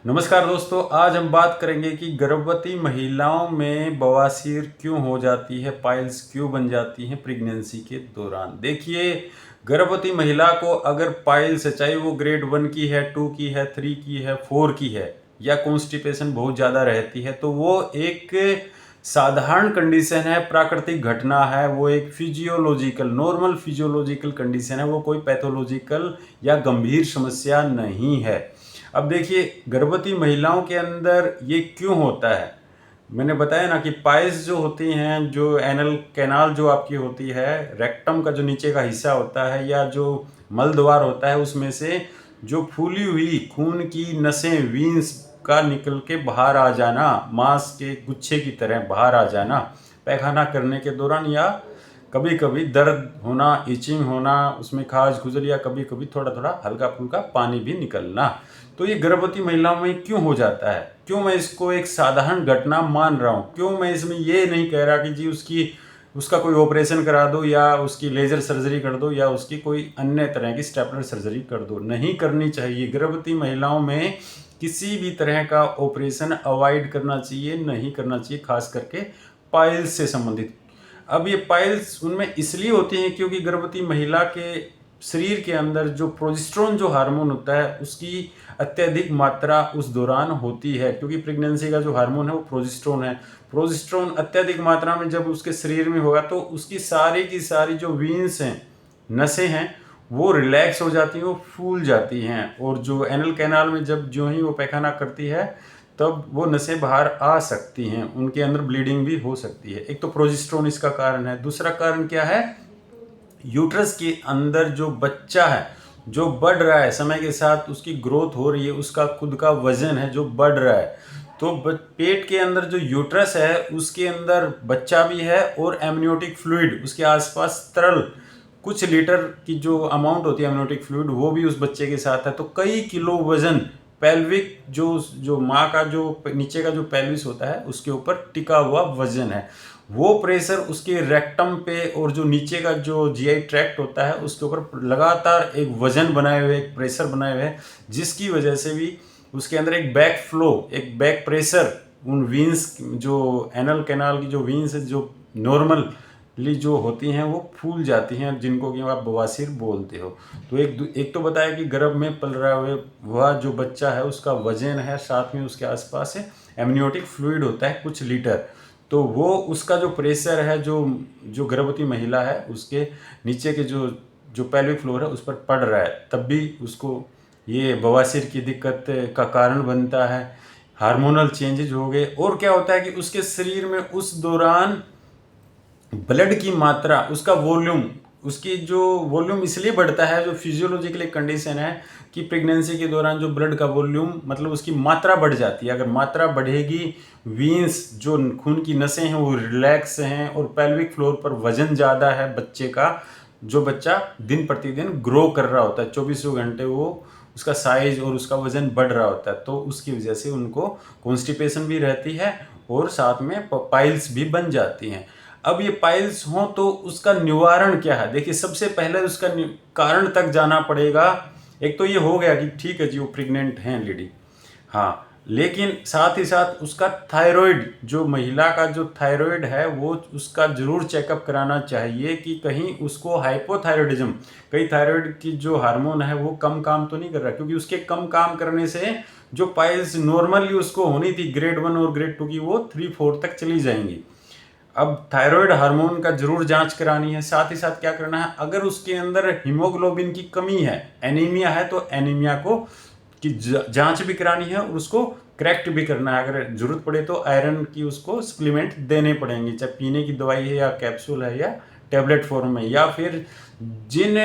नमस्कार दोस्तों, आज हम बात करेंगे कि गर्भवती महिलाओं में बवासीर क्यों हो जाती है, पाइल्स क्यों बन जाती हैं प्रेगनेंसी के दौरान। देखिए, गर्भवती महिला को अगर पाइल्स है, चाहे वो ग्रेड 1 की है, 2 की है, 3 की है, 4 की है, या कॉन्स्टिपेशन बहुत ज़्यादा रहती है, तो वो एक साधारण कंडीशन है, प्राकृतिक घटना है, वो एक फिजियोलॉजिकल नॉर्मल फिजियोलॉजिकल कंडीशन है, वो कोई पैथोलॉजिकल या गंभीर समस्या नहीं है। अब देखिए, गर्भवती महिलाओं के अंदर ये क्यों होता है। मैंने बताया ना कि पाइल्स जो होती हैं, जो एनल कैनाल जो आपकी होती है, रेक्टम का जो नीचे का हिस्सा होता है या जो मल द्वार होता है, उसमें से जो फूली हुई खून की नसें वीन्स का निकल के बाहर आ जाना, मांस के गुच्छे की तरह बाहर आ जाना पैखाना करने के दौरान, या कभी कभी दर्द होना, इचिंग होना, उसमें खाज खुजल, या कभी कभी थोड़ा थोड़ा हल्का फुल्का पानी भी निकलना। तो ये गर्भवती महिलाओं में क्यों हो जाता है, क्यों मैं इसको एक साधारण घटना मान रहा हूँ, क्यों मैं इसमें ये नहीं कह रहा कि जी उसका कोई ऑपरेशन करा दो, या उसकी लेजर सर्जरी कर दो, या उसकी कोई अन्य तरह की स्टेपलर सर्जरी कर दो। नहीं करनी चाहिए। गर्भवती महिलाओं में किसी भी तरह का ऑपरेशन अवॉइड करना चाहिए, नहीं करना चाहिए, खास करके पाइल्स से संबंधित। अब ये पाइल्स उनमें इसलिए होती हैं क्योंकि गर्भवती महिला के शरीर के अंदर जो प्रोजेस्टेरोन जो हार्मोन होता है, उसकी अत्यधिक मात्रा उस दौरान होती है, क्योंकि प्रेगनेंसी का जो हार्मोन है वो प्रोजेस्टेरोन है। प्रोजेस्टेरोन अत्यधिक मात्रा में जब उसके शरीर में होगा तो उसकी सारी की सारी जो वीन्स हैं, नसें हैं, वो रिलैक्स हो जाती हैं, वो फूल जाती हैं, और जो एनल कैनाल में जब जो ही वो पैखाना करती है तब वो नसें बाहर आ सकती हैं, उनके अंदर ब्लीडिंग भी हो सकती है। एक तो प्रोजेस्टेरोन इसका कारण है। दूसरा कारण क्या है, यूट्रस के अंदर जो बच्चा है, जो बढ़ रहा है, समय के साथ उसकी ग्रोथ हो रही है, उसका खुद का वजन है जो बढ़ रहा है, तो पेट के अंदर जो यूट्रस है उसके अंदर बच्चा भी है, और एमनियोटिक फ्लूइड उसके आसपास तरल कुछ लीटर की जो अमाउंट होती है एमनियोटिक फ्लूइड, वो भी उस बच्चे के साथ है। तो कई किलो वजन पेल्विक जो जो माँ का जो नीचे का जो पेल्विस होता है उसके ऊपर टिका हुआ वजन है, वो प्रेशर उसके रेक्टम पे और जो नीचे का जो जीआई ट्रैक्ट होता है उसके ऊपर लगातार एक वजन बनाए हुए, एक प्रेशर बनाए हुए है, जिसकी वजह से भी उसके अंदर एक बैक फ्लो, एक बैक प्रेशर उन वीन्स, जो एनल कैनाल की जो वीन्स है, जो नॉर्मली जो होती हैं वो फूल जाती हैं, जिनको कि आप बवासीर बोलते हो। तो एक तो बताया कि गर्भ में पल रहा हुआ जो बच्चा है उसका वजन है, साथ में उसके आसपास है एमनियोटिक फ्लूइड होता है कुछ लीटर, तो वो उसका जो प्रेशर है, जो जो गर्भवती महिला है उसके नीचे के जो जो पेल्विक फ्लोर है उस पर पड़ रहा है, तब भी उसको ये बवासीर की दिक्कत का कारण बनता है। हार्मोनल चेंजेज हो गए, और क्या होता है कि उसके शरीर में उस दौरान ब्लड की मात्रा, उसका वॉल्यूम, उसकी जो वॉल्यूम इसलिए बढ़ता है, जो फिजियोलॉजिकल एक कंडीशन है कि प्रेगनेंसी के दौरान जो ब्लड का वॉल्यूम, मतलब उसकी मात्रा बढ़ जाती है। अगर मात्रा बढ़ेगी, वीन्स जो खून की नसें हैं वो रिलैक्स हैं, और पेल्विक फ्लोर पर वजन ज़्यादा है बच्चे का, जो बच्चा दिन प्रतिदिन ग्रो कर रहा होता है, 24 घंटे वो उसका साइज और उसका वजन बढ़ रहा होता है, तो उसकी वजह से उनको कॉन्स्टिपेशन भी रहती है और साथ में पाइल्स भी बन जाती हैं। अब ये पाइल्स हो तो उसका निवारण क्या है। देखिए, सबसे पहले उसका कारण तक जाना पड़ेगा। एक तो ये हो गया कि ठीक है जी, वो प्रेग्नेंट हैं लेडी, हाँ, लेकिन साथ ही साथ उसका थायराइड, जो महिला का जो थायराइड है वो उसका जरूर चेकअप कराना चाहिए कि कहीं उसको हाइपोथायराइडिज्म, कहीं थायराइड की जो हार्मोन है वो कम काम तो नहीं कर रहा, क्योंकि उसके कम काम करने से जो पाइल्स नॉर्मली उसको होनी थी ग्रेड 1 और ग्रेड 2 की, वो 3-4 तक चली जाएंगी। अब थायराइड हार्मोन का जरूर जांच करानी है। साथ ही साथ क्या करना है, अगर उसके अंदर हीमोग्लोबिन की कमी है, एनीमिया है, तो एनीमिया को की जांच भी करानी है, और उसको करेक्ट भी करना है। अगर जरूरत पड़े तो आयरन की उसको सप्लीमेंट देने पड़ेंगे, चाहे पीने की दवाई है या कैप्सूल है या टैबलेट फॉर्म में, या फिर जिन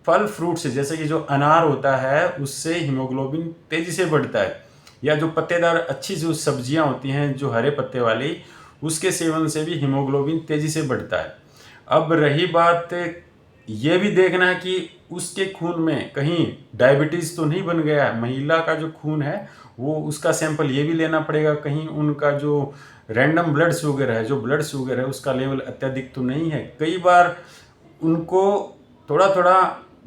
फल फ्रूट से, जैसे कि जो अनार होता है उससे हीमोग्लोबिन तेजी से बढ़ता है, या जो पत्तेदार अच्छी जो सब्जियां होती हैं जो हरे पत्ते वाली, उसके सेवन से भी हीमोग्लोबिन तेजी से बढ़ता है। अब रही बात, ये भी देखना है कि उसके खून में कहीं डायबिटीज़ तो नहीं बन गया है। महिला का जो खून है वो उसका सैंपल ये भी लेना पड़ेगा, कहीं उनका जो रैंडम ब्लड शुगर है, जो ब्लड शुगर है उसका लेवल अत्यधिक तो नहीं है। कई बार उनको थोड़ा थोड़ा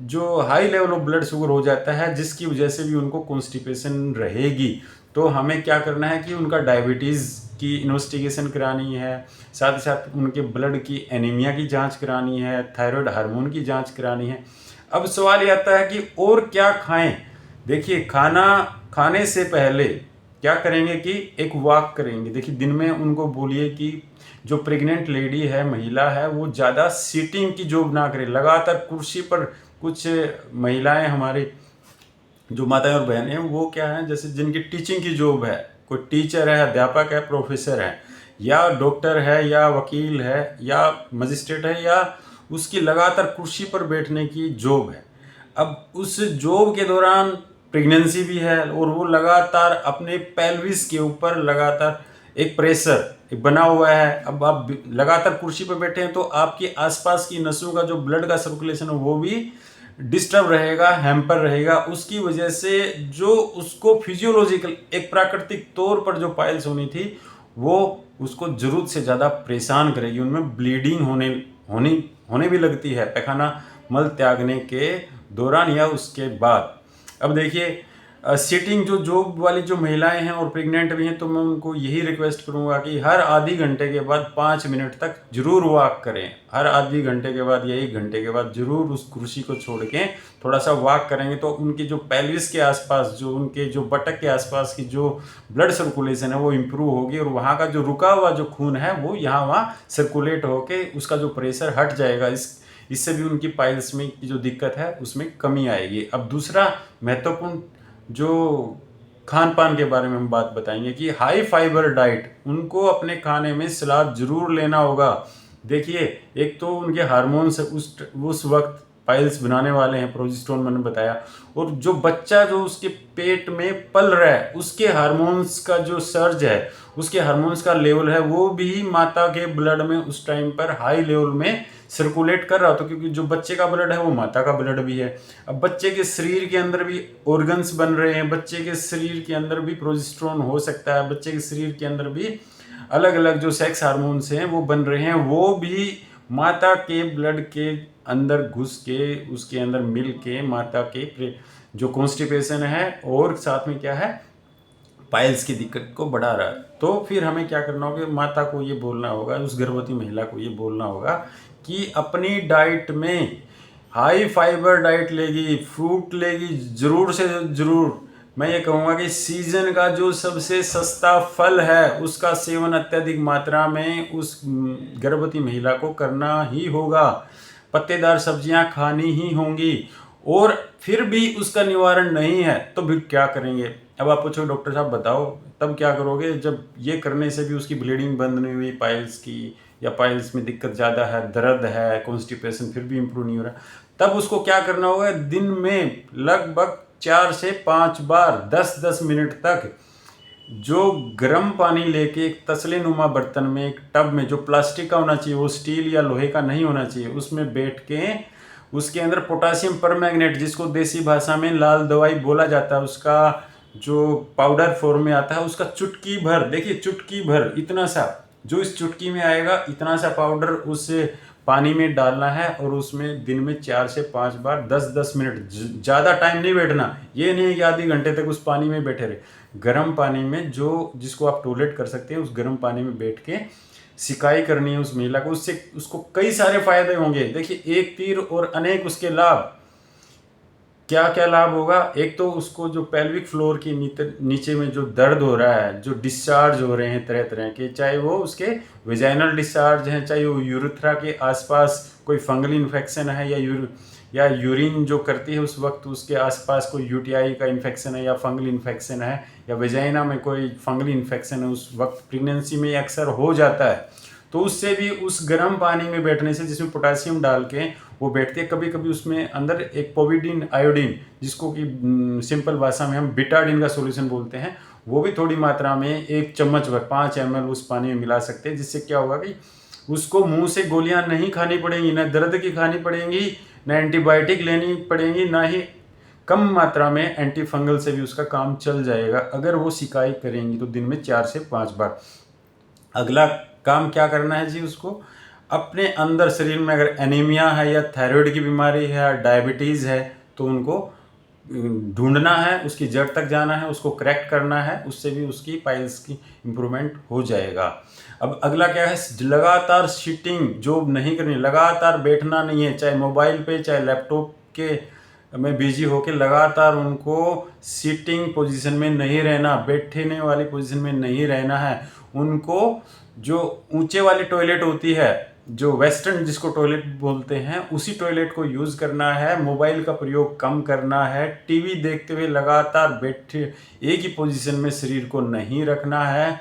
जो high level of blood sugar हो जाता है, जिसकी वजह से भी उनको कॉन्स्टिपेशन रहेगी। तो हमें क्या करना है कि उनका डायबिटीज़ की इन्वेस्टिगेशन करानी है, साथ ही साथ उनके ब्लड की एनीमिया की जांच करानी है, थायराइड हार्मोन की जांच करानी है। अब सवाल ये आता है कि और क्या खाएं। देखिए, खाना खाने से पहले क्या करेंगे कि एक वॉक करेंगे। देखिए, दिन में उनको बोलिए कि जो प्रेग्नेंट लेडी है, महिला है, वो ज़्यादा सीटिंग की जॉब ना करे, लगातार कुर्सी पर। कुछ महिलाएं हमारे जो माताएं और बहनें हैं वो क्या है, जैसे जिनकी टीचिंग की जॉब है, कोई टीचर है, अध्यापक है, प्रोफेसर है, या डॉक्टर है, या वकील है, या मजिस्ट्रेट है, या उसकी लगातार कुर्सी पर बैठने की जॉब है। अब उस जॉब के दौरान प्रेगनेंसी भी है और वो लगातार अपने पेल्विस के ऊपर लगातार एक प्रेशर एक बना हुआ है। अब आप लगातार कुर्सी पर बैठे हैं तो आपके आसपास की नसों का जो ब्लड का सर्कुलेशन है वो भी डिस्टर्ब रहेगा, हैम्पर रहेगा। उसकी वजह से जो उसको फिजियोलॉजिकल एक प्राकृतिक तौर पर जो पाइल्स होनी थी वो उसको जरूरत से ज़्यादा परेशान करेगी। उनमें ब्लीडिंग होने भी लगती है पैखाना मल त्यागने के दौरान या उसके बाद। अब देखिए, सिटिंग जो जॉब वाली जो महिलाएं हैं और प्रेग्नेंट भी हैं, तो मैं उनको यही रिक्वेस्ट करूंगा कि हर आधी घंटे के बाद 5 मिनट तक जरूर वॉक करें। हर आधी घंटे के बाद या 1 घंटे के बाद जरूर उस कुर्सी को छोड़ के थोड़ा सा वॉक करेंगे तो उनकी जो पेल्विस के आसपास, जो उनके जो बटक के आसपास की जो ब्लड सर्कुलेशन है वो इम्प्रूव होगी और वहाँ का जो रुका हुआ जो खून है वो यहाँ वहाँ सर्कुलेट होके उसका जो प्रेशर हट जाएगा। इससे भी उनकी पाइल्स में की जो दिक्कत है उसमें कमी आएगी। अब दूसरा महत्वपूर्ण जो खान पान के बारे में हम बात बताएंगे कि हाई फाइबर डाइट उनको अपने खाने में सलाद जरूर लेना होगा। देखिए, एक तो उनके हार्मोन्स उस वक्त पाइल्स बनाने वाले हैं, प्रोजेस्टेरोन मैंने बताया, और जो बच्चा जो उसके पेट में पल रहा है उसके हार्मोन्स का जो सर्ज है, उसके हार्मोन्स का लेवल है वो भी माता के ब्लड में उस टाइम पर हाई लेवल में सर्कुलेट कर रहा हो। तो क्योंकि जो बच्चे का ब्लड है वो माता का ब्लड भी है। अब बच्चे के शरीर के अंदर भी ऑर्गन्स बन रहे हैं, बच्चे के शरीर के अंदर भी प्रोजेस्टेरोन हो सकता है, बच्चे के शरीर के अंदर भी अलग अलग जो सेक्स हार्मोन्स हैं वो बन रहे हैं, वो भी माता के ब्लड के अंदर घुस के उसके अंदर मिल के माता के जो कॉन्स्टिपेशन है और साथ में क्या है पाइल्स की दिक्कत को बढ़ा रहा है। तो फिर हमें क्या करना होगा, माता को ये बोलना होगा, उस गर्भवती महिला को ये बोलना होगा कि अपनी डाइट में हाई फाइबर डाइट लेगी, फ्रूट लेगी जरूर से जरूर। मैं ये कहूँगा कि सीजन का जो सबसे सस्ता फल है उसका सेवन अत्यधिक मात्रा में उस गर्भवती महिला को करना ही होगा। पत्तेदार सब्जियां खानी ही होंगी। और फिर भी उसका निवारण नहीं है तो फिर क्या करेंगे। अब आप पूछो डॉक्टर साहब बताओ तब क्या करोगे, जब ये करने से भी उसकी ब्लीडिंग बंद नहीं हुई पाइल्स की, या पाइल्स में दिक्कत ज़्यादा है, दर्द है, कॉन्स्टिपेशन फिर भी इम्प्रूव नहीं हो रहा, तब उसको क्या करना होगा, दिन में लगभग 4 से 5 बार 10-10 मिनट तक जो गर्म पानी लेके एक तसले नुमा बर्तन में, एक टब में, जो प्लास्टिक का होना चाहिए, वो स्टील या लोहे का नहीं होना चाहिए, उसमें बैठ के उसके अंदर पोटासियम परमैंगनेट, जिसको देसी भाषा में लाल दवाई बोला जाता है, उसका जो पाउडर फॉर्म में आता है उसका चुटकी भर, देखिए चुटकी भर इतना सा, जो इस चुटकी में आएगा इतना सा पाउडर उस पानी में डालना है और उसमें दिन में 4 से 5 बार 10-10 मिनट, ज़्यादा टाइम नहीं बैठना। ये नहीं है कि आधी घंटे तक उस पानी में बैठे रहे। गर्म पानी में जिसको आप टॉयलेट कर सकते हैं, उस गर्म पानी में बैठ के सिकाई करनी है उस महिला को। उससे उसको कई सारे फायदे होंगे। देखिए, एक तीर और अनेक उसके लाभ। क्या क्या लाभ होगा, एक तो उसको जो पेल्विक फ्लोर के नीचे में जो दर्द हो रहा है, जो डिस्चार्ज हो रहे हैं तरह तरह के, चाहे वो उसके वेजाइनल डिस्चार्ज हैं, चाहे वो यूरेथ्रा के आसपास कोई फंगल इन्फेक्शन है, या यूरिन जो करती है उस वक्त उसके आसपास कोई यूटीआई का इन्फेक्शन है या फंगल इन्फेक्शन है, या वेजाइना में कोई फंगल इन्फेक्शन है, उस वक्त प्रेगनेंसी में अक्सर हो जाता है। तो उससे भी उस गर्म पानी में बैठने से, जिसमें पोटासियम डाल के वो बैठते हैं, कभी कभी उसमें अंदर एक पोविडीन आयोडीन, जिसको कि सिंपल भाषा में हम बिटाडीन का सॉल्यूशन बोलते हैं, वो भी थोड़ी मात्रा में 1 चम्मच भर 5 ml उस पानी में मिला सकते हैं। जिससे क्या होगा कि उसको मुंह से गोलियां नहीं खानी पड़ेंगी, ना दर्द की खानी पड़ेंगी, ना एंटीबायोटिक लेनी पड़ेंगी, ना ही कम मात्रा में एंटी फंगल से भी उसका काम चल जाएगा अगर वो सिकाई करेंगी तो दिन में 4 से 5 बार। अगला काम क्या करना है जी, उसको अपने अंदर शरीर में अगर एनीमिया है या थायराइड की बीमारी है या डायबिटीज़ है तो उनको ढूंढना है, उसकी जड़ तक जाना है, उसको करेक्ट करना है, उससे भी उसकी पाइल्स की इम्प्रूवमेंट हो जाएगा। अब अगला क्या है, लगातार सीटिंग जो नहीं करनी, लगातार बैठना नहीं है, चाहे मोबाइल पे चाहे लैपटॉप के में बिजी होके लगातार उनको सीटिंग पोजीशन में नहीं रहना, बैठने वाली पोजीशन में नहीं रहना है। उनको जो ऊंचे वाली टॉयलेट होती है, जो वेस्टर्न जिसको टॉयलेट बोलते हैं, उसी टॉयलेट को यूज़ करना है। मोबाइल का प्रयोग कम करना है। टीवी देखते हुए लगातार बैठे एक ही पोजीशन में शरीर को नहीं रखना है।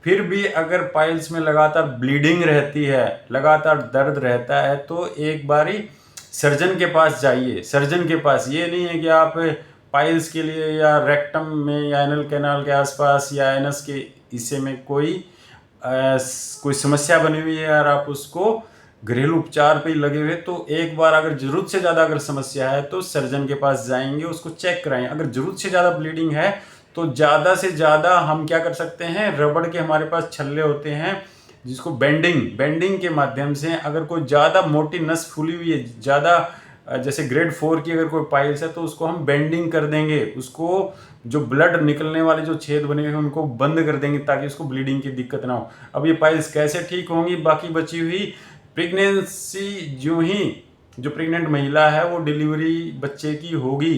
फिर भी अगर पाइल्स में लगातार ब्लीडिंग रहती है, लगातार दर्द रहता है, तो एक बारी सर्जन के पास जाइए। सर्जन के पास, ये नहीं है कि आप पाइल्स के लिए या रेक्टम में या एनल कैनाल के आसपास या एनस के हिस्से में कोई समस्या बनी हुई है और आप उसको घरेलू उपचार पे लगे हुए, तो एक बार अगर जरूरत से ज़्यादा अगर समस्या है तो सर्जन के पास जाएंगे, उसको चेक कराएं। अगर जरूरत से ज़्यादा ब्लीडिंग है तो ज़्यादा से ज़्यादा हम क्या कर सकते हैं, रबड़ के हमारे पास छल्ले होते हैं जिसको बेंडिंग के माध्यम से, अगर कोई ज़्यादा मोटी नस फूली हुई है, ज़्यादा जैसे ग्रेड 4 की अगर कोई पाइल्स है, तो उसको हम बेंडिंग कर देंगे, उसको जो ब्लड निकलने वाले जो छेद बने हुए हैं उनको बंद कर देंगे ताकि उसको ब्लीडिंग की दिक्कत ना हो। अब ये पाइल्स कैसे ठीक होंगी, बाकी बची हुई प्रेगनेंसी, जो प्रेग्नेंट महिला है वो डिलीवरी बच्चे की होगी,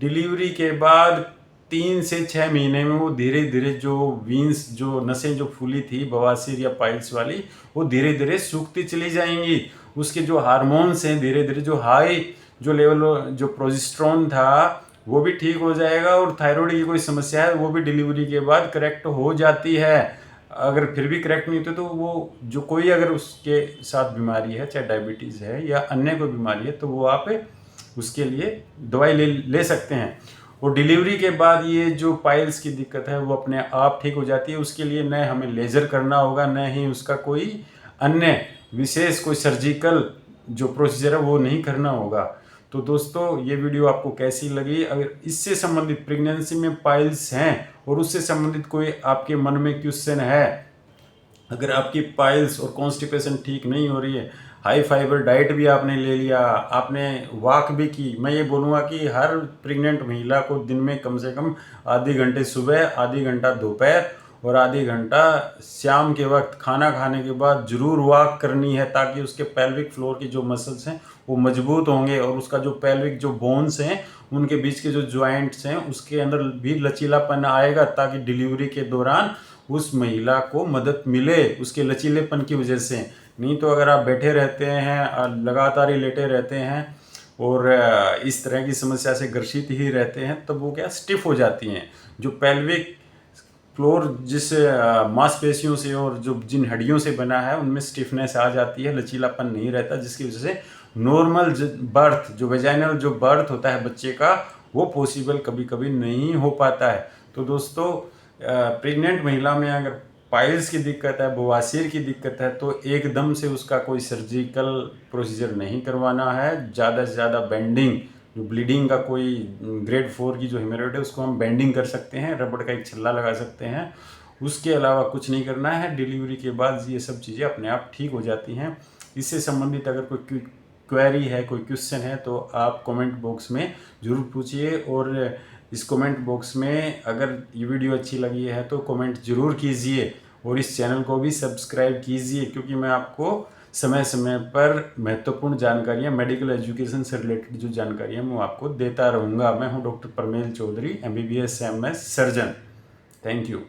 डिलीवरी के बाद 3 से 6 महीने में वो धीरे धीरे जो वीन्स, जो नसें जो फूली थी बवासीर या पाइल्स वाली, वो धीरे धीरे सूखती चली जाएंगी। उसके जो हार्मोन्स हैं धीरे धीरे, जो हाई जो लेवल जो प्रोजेस्टेरोन था वो भी ठीक हो जाएगा, और थायराइड की कोई समस्या है वो भी डिलीवरी के बाद करेक्ट हो जाती है। अगर फिर भी करेक्ट नहीं होती तो वो जो कोई अगर उसके साथ बीमारी है, चाहे डायबिटीज़ है या अन्य कोई बीमारी है, तो वो आप उसके लिए दवाई ले सकते हैं। और डिलीवरी के बाद ये जो पाइल्स की दिक्कत है वो अपने आप ठीक हो जाती है। उसके लिए न हमें लेज़र करना होगा, न ही उसका कोई अन्य विशेष कोई सर्जिकल जो प्रोसीजर है वो नहीं करना होगा। तो दोस्तों, ये वीडियो आपको कैसी लगी? अगर इससे संबंधित प्रेगनेंसी में पाइल्स हैं और उससे संबंधित कोई आपके मन में क्वेश्चन है, अगर आपकी पाइल्स और कॉन्स्टिपेशन ठीक नहीं हो रही है, हाई फाइबर डाइट भी आपने ले लिया, आपने वॉक भी की, मैं ये बोलूँगा कि हर प्रेग्नेंट महिला को दिन में कम से कम आधे घंटे सुबह, आधे घंटा दोपहर और आधे घंटा शाम के वक्त खाना खाने के बाद जरूर वॉक करनी है, ताकि उसके पेल्विक फ्लोर की जो मसल्स हैं वो मजबूत होंगे और उसका जो पेल्विक जो बोन्स हैं उनके बीच के जो ज्वाइंट्स हैं उसके अंदर भी लचीलापन आएगा, ताकि डिलीवरी के दौरान उस महिला को मदद मिले उसके लचीलेपन की वजह से। नहीं तो अगर आप बैठे रहते हैं, लगातार ही लेटे रहते हैं और इस तरह की समस्या से ग्रसित ही रहते हैं, तब वो क्या स्टिफ हो जाती हैं। जो पेल्विक फ्लोर जिस मांसपेशियों से और जो जिन हड्डियों से बना है उनमें स्टिफनेस आ जाती है, लचीलापन नहीं रहता, जिसकी वजह से नॉर्मल बर्थ, जो वेजाइनल जो बर्थ होता है बच्चे का, वो पॉसिबल कभी कभी नहीं हो पाता है। तो दोस्तों, प्रेग्नेंट महिला में अगर पाइल्स की दिक्कत है, बवासीर की दिक्कत है, तो एकदम से उसका कोई सर्जिकल प्रोसीजर नहीं करवाना है। ज़्यादा से ज़्यादा बेंडिंग, जो ब्लीडिंग का कोई ग्रेड 4 की जो हेमोरेड है उसको हम बेंडिंग कर सकते हैं, रबड़ का एक छल्ला लगा सकते हैं, उसके अलावा कुछ नहीं करना है। डिलीवरी के बाद ये सब चीज़ें अपने आप ठीक हो जाती हैं। इससे संबंधित अगर कोई क्वेरी है, कोई क्वेश्चन है, तो आप कमेंट बॉक्स में ज़रूर पूछिए। और इस कमेंट बॉक्स में अगर ये वीडियो अच्छी लगी है तो कमेंट ज़रूर कीजिए और इस चैनल को भी सब्सक्राइब कीजिए, क्योंकि मैं आपको समय समय पर महत्वपूर्ण जानकारियाँ, मेडिकल एजुकेशन से रिलेटेड जो जानकारियाँ मैं आपको देता रहूँगा। मैं हूँ doctor Parmel Chaudhary, MBBS MS surgeon. Thank you.